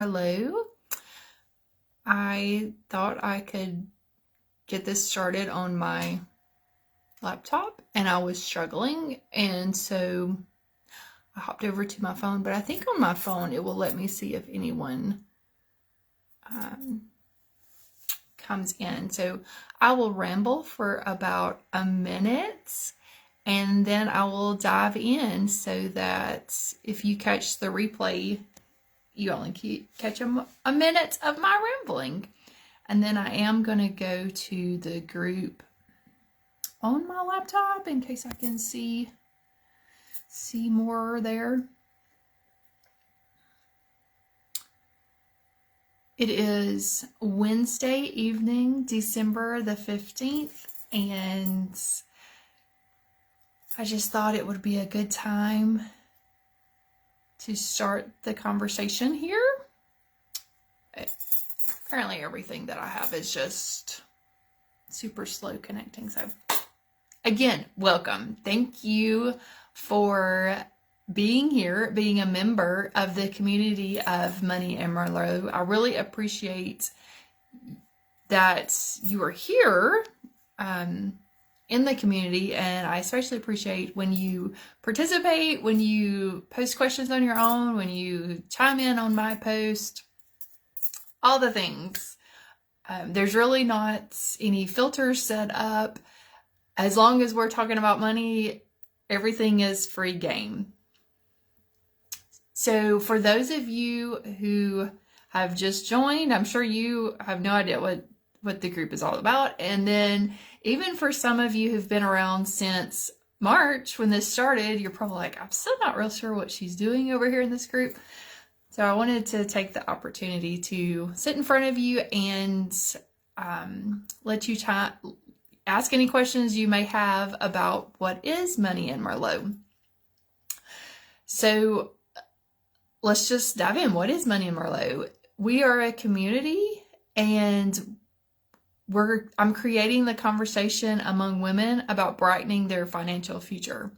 Hello. I thought I could get this started on my laptop and I was struggling, and so I hopped over to my phone, but I think on my phone it will let me see if anyone um, comes in. So I will ramble for about a minute and then I will dive in so that if you catch the replay, you only catch a minute of my rambling. And then I am going to go to the group on my laptop in case I can see more there. It is Wednesday evening, December the 15th, and I just thought it would be a good time to start the conversation here. Apparently everything that I have is just super slow connecting. So again, welcome. Thank you for being here, being a member of the community of Money and Merlot. I really appreciate that you are here in the community, and I especially appreciate when you participate, when you post questions on your own, when you chime in on my post, all the things. There's really not any filters set up. As long as we're talking about money, everything is free game. So for those of you who have just joined, I'm sure you have no idea what the group is all about. And then even for some of you who've been around since March when this started, you're probably like, I'm still not real sure what she's doing over here in this group. So I wanted to take the opportunity to sit in front of you and let you ask any questions you may have about what is Money and Merlot. So let's just dive in. What is Money and Merlot? We are a community, and I'm creating the conversation among women about brightening their financial future.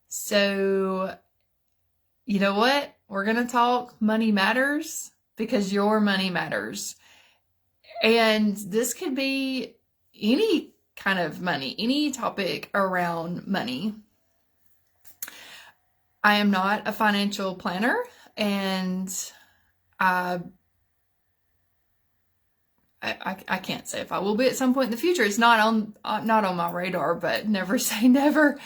So you know what? We're going to talk money matters because your money matters. And this could be any kind of money, any topic around money. I am not a financial planner, and I can't say if I will be at some point in the future. It's not on my radar, but never say never.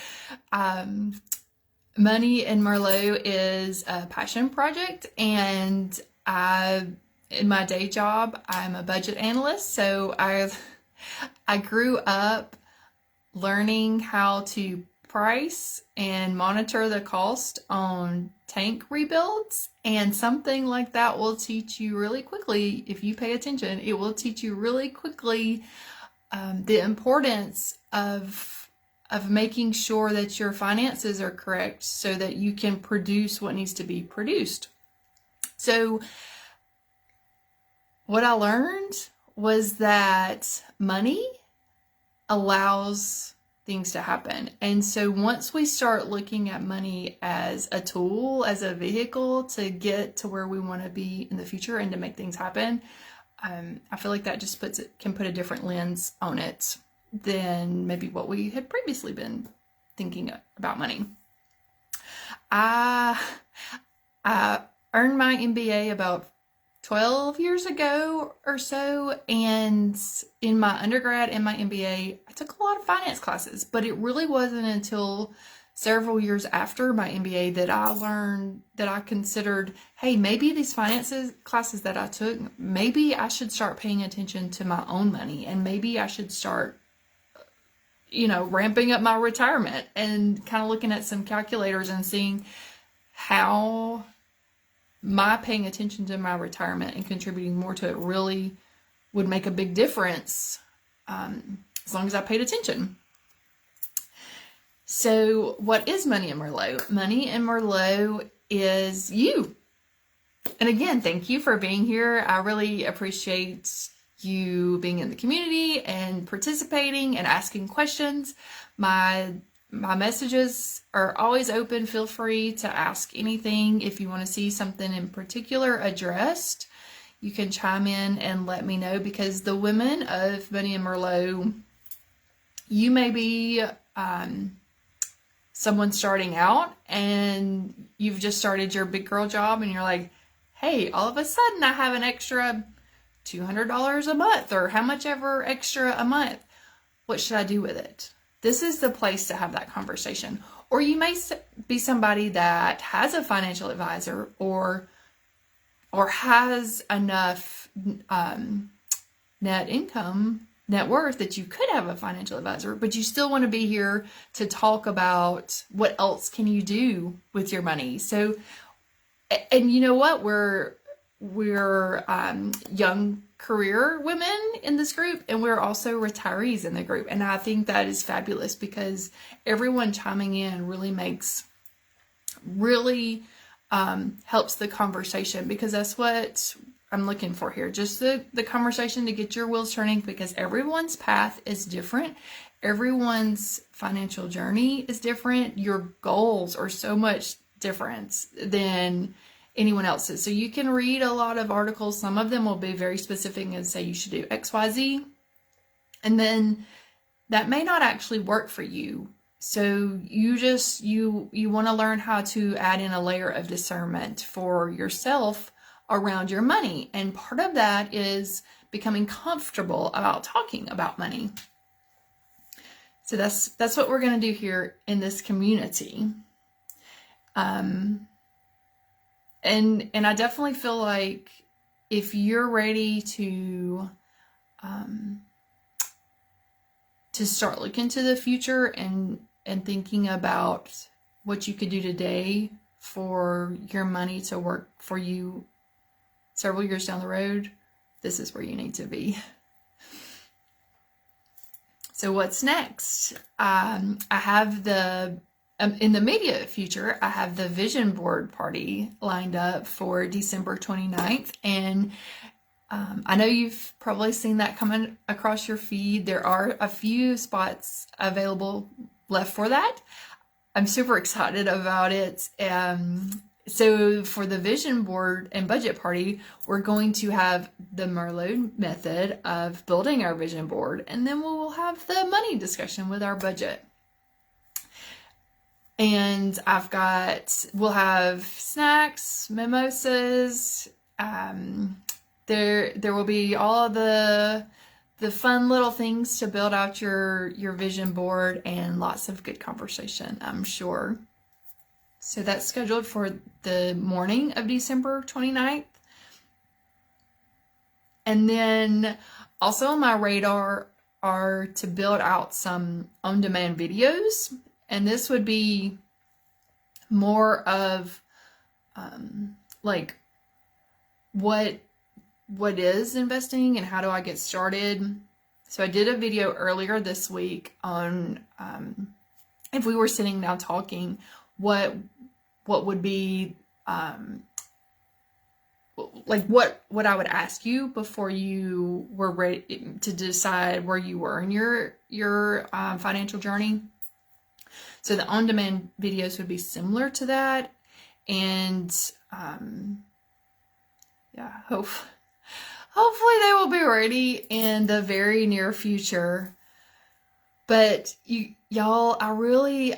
Money and Merlot is a passion project, and in my day job, I'm a budget analyst. So I grew up learning how to price and monitor the cost on tank rebuilds, and something like that will teach you really quickly, if you pay attention, it will teach you really quickly the importance of making sure that your finances are correct so that you can produce what needs to be produced. So what I learned was that money allows things to happen. And so once we start looking at money as a tool, as a vehicle to get to where we want to be in the future and to make things happen, I feel like that just can put a different lens on it than maybe what we had previously been thinking about money. I earned my MBA about 12 years ago or so, and in my undergrad and my MBA, I took a lot of finance classes, but it really wasn't until several years after my MBA that I learned, that I considered, hey, maybe these finances classes that I took, maybe I should start paying attention to my own money, and maybe I should start ramping up my retirement and kind of looking at some calculators and seeing how my paying attention to my retirement and contributing more to it really would make a big difference, as long as I paid attention. So what is Money and Merlot? Money and Merlot is you. And again, thank you for being here. I really appreciate you being in the community and participating and asking questions. My my messages are always open. Feel free to ask anything. If you want to see something in particular addressed, you can chime in and let me know, because the women of Money and Merlot, you may be someone starting out and you've just started your big girl job and you're like, hey, all of a sudden I have an extra $200 a month, or how much ever extra a month. What should I do with it? This is the place to have that conversation. Or you may be somebody that has a financial advisor or has enough net worth that you could have a financial advisor, but you still want to be here to talk about what else can you do with your money. So, and you know what? We're young career women in this group, and we're also retirees in the group. And I think that is fabulous, because everyone chiming in really helps the conversation, because that's what I'm looking for here. Just the conversation to get your wheels turning, because everyone's path is different. Everyone's financial journey is different. Your goals are so much different than anyone else's. So you can read a lot of articles. Some of them will be very specific and say you should do XYZ. And then that may not actually work for you. So you want to learn how to add in a layer of discernment for yourself around your money. And part of that is becoming comfortable about talking about money. So that's what we're going to do here in this community. And I definitely feel like if you're ready to start looking to the future and thinking about what you could do today for your money to work for you several years down the road, this is where you need to be. So what's next? I have in the immediate future, I have the vision board party lined up for December 29th. And I know you've probably seen that coming across your feed. There are a few spots available left for that. I'm super excited about it. So for the vision board and budget party, we're going to have the Merlot method of building our vision board, and then we'll have the money discussion with our budget. And we'll have snacks, mimosas. There will be all of the fun little things to build out your vision board, and lots of good conversation, I'm sure. So that's scheduled for the morning of December 29th. And then also on my radar are to build out some on-demand videos. And this would be more of like what is investing and how do I get started. So I did a video earlier this week on if we were sitting down talking, what would be like what I would ask you before you were ready to decide where you were in your financial journey. So the on-demand videos would be similar to that, and hopefully they will be ready in the very near future. But y'all, I really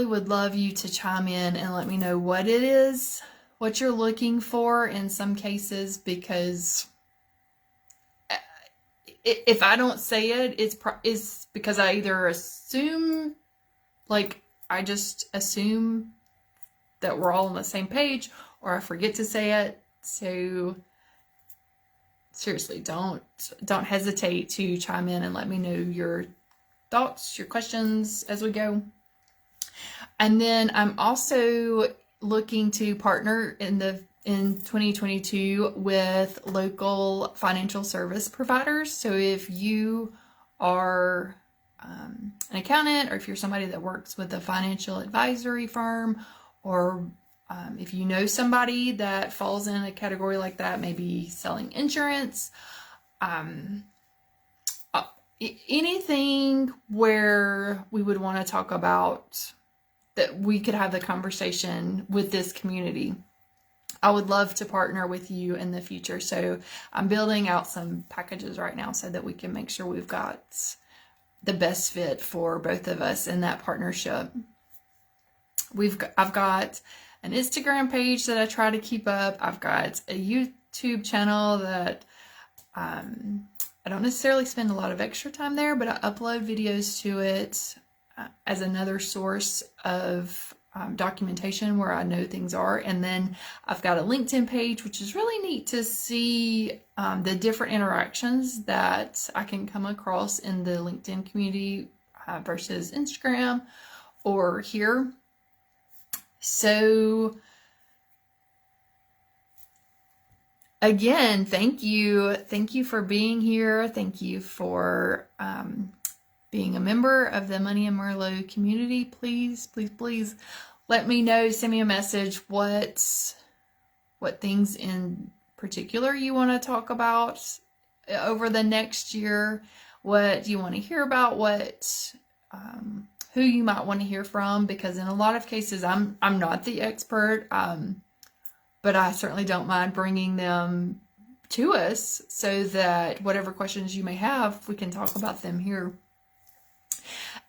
would love you to chime in and let me know what it is, what you're looking for in some cases, because if I don't say it, it's because I either assume, like I just assume that we're all on the same page, or I forget to say it. So seriously, don't hesitate to chime in and let me know your thoughts, your questions as we go. And then I'm also looking to partner in 2022 with local financial service providers. So if you are an accountant, or if you're somebody that works with a financial advisory firm, or if you know somebody that falls in a category like that, maybe selling insurance, anything where we would want to talk about that we could have the conversation with this community. I would love to partner with you in the future. So I'm building out some packages right now so that we can make sure we've got the best fit for both of us in that partnership. I've got an Instagram page that I try to keep up. I've got a YouTube channel that I don't necessarily spend a lot of extra time there, but I upload videos to it as another source of documentation where I know things are. And then I've got a LinkedIn page, which is really neat to see the different interactions that I can come across in the LinkedIn community versus Instagram or here. So again, thank you. Thank you for being here. Thank you for being a member of the Money and Merlot community. Please, please, please let me know. Send me a message what things in particular you want to talk about over the next year. What you want to hear about, who you might want to hear from, because in a lot of cases I'm not the expert, but I certainly don't mind bringing them to us so that whatever questions you may have, we can talk about them here.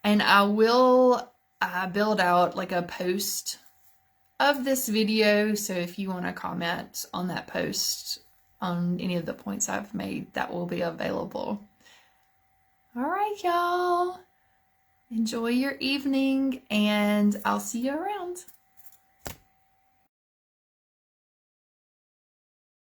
And I will build out like a post of this video, so if you want to comment on that post on any of the points I've made, that will be available. All right, y'all. Enjoy your evening, and I'll see you around.